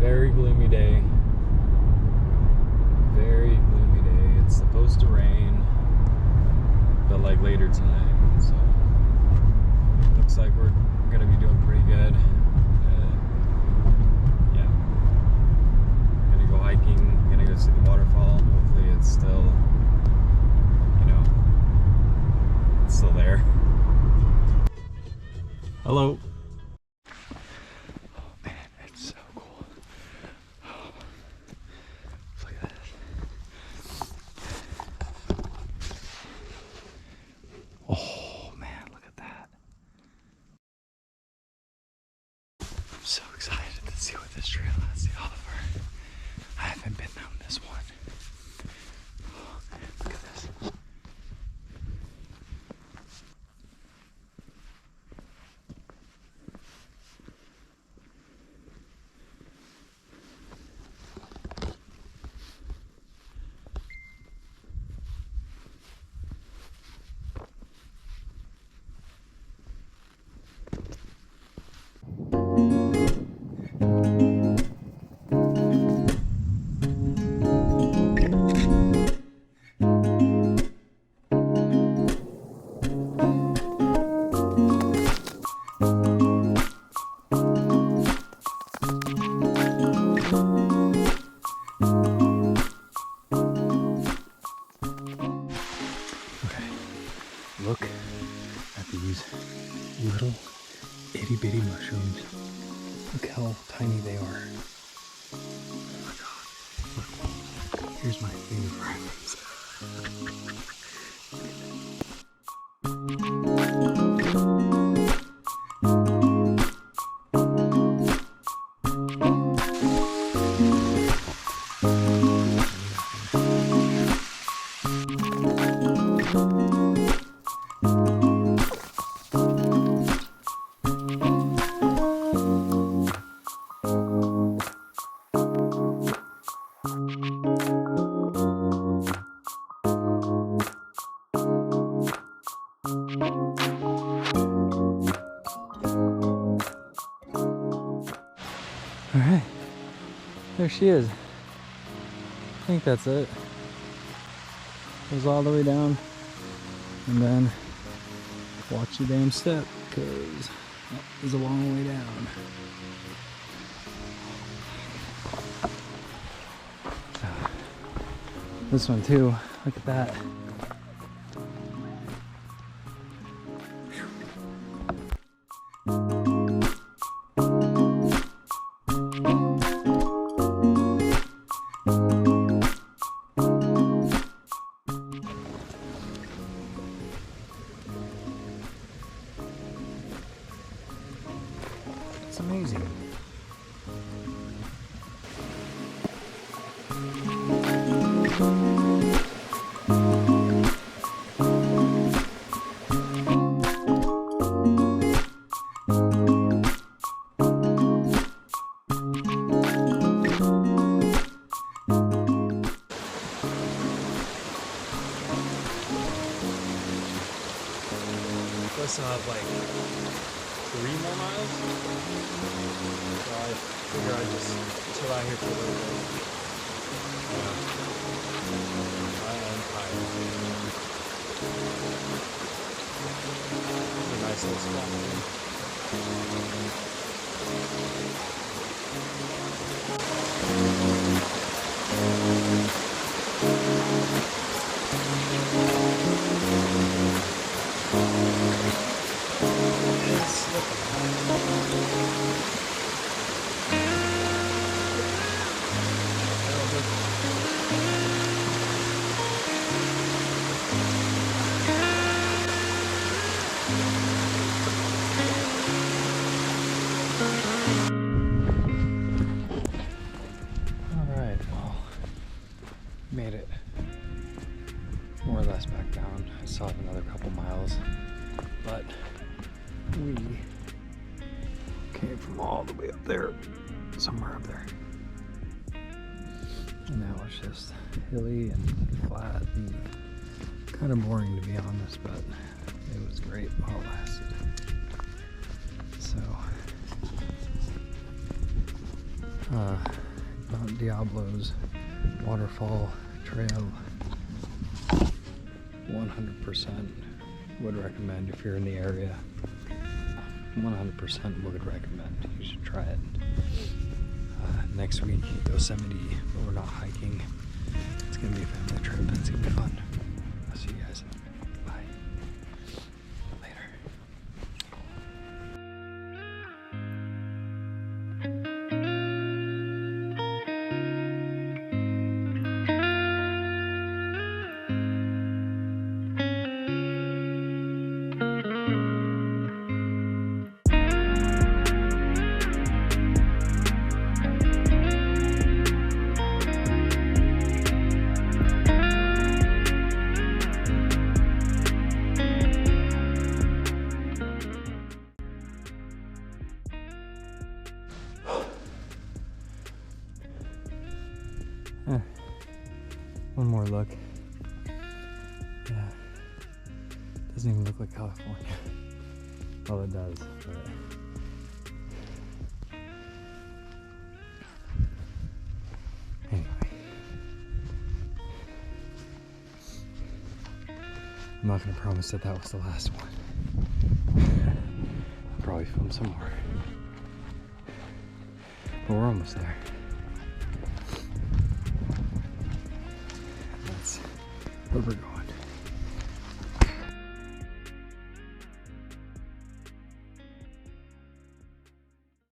Very gloomy day. Very gloomy day. It's supposed to rain, but like later tonight. So looks like we're gonna be doing pretty good. Yeah. Gonna go hiking. Gonna go see the waterfall. Hopefully it's still, you know, it's still there. Hello. I'm so excited to see what this trail has to offer. I haven't been down this one. Oh, look at this. Look at these little itty bitty mushrooms. Look how tiny they are. Oh my god. Look, here's my favorite. All right, there she is. I think that's it. Goes all the way down, and then watch your damn step, because that is a long way down. So, this one too, look at that. It's amazing. I still have like 3 more miles. So I figure I just chill out here for a little bit. Yeah. I am tired. It's a nice little spot. Alright, well, made it more or less back down. I still have another couple miles, but we came from all the way up there, somewhere up there. And now it's just hilly and flat and kind of boring, to be honest, but it was great while it lasted. So, Mt Diablo's waterfall trail. 100% would recommend if you're in the area. 100% would recommend. You should try it. Next week, Yosemite, but we're not hiking. It's gonna be a family trip. It's gonna be fun. I'll see you guys. Bye. Later. One more look. Yeah. Doesn't even look like California. Well, it does, but anyway. I'm not gonna promise that that was the last one. I'll probably film some more. But we're almost there. That's where we're going.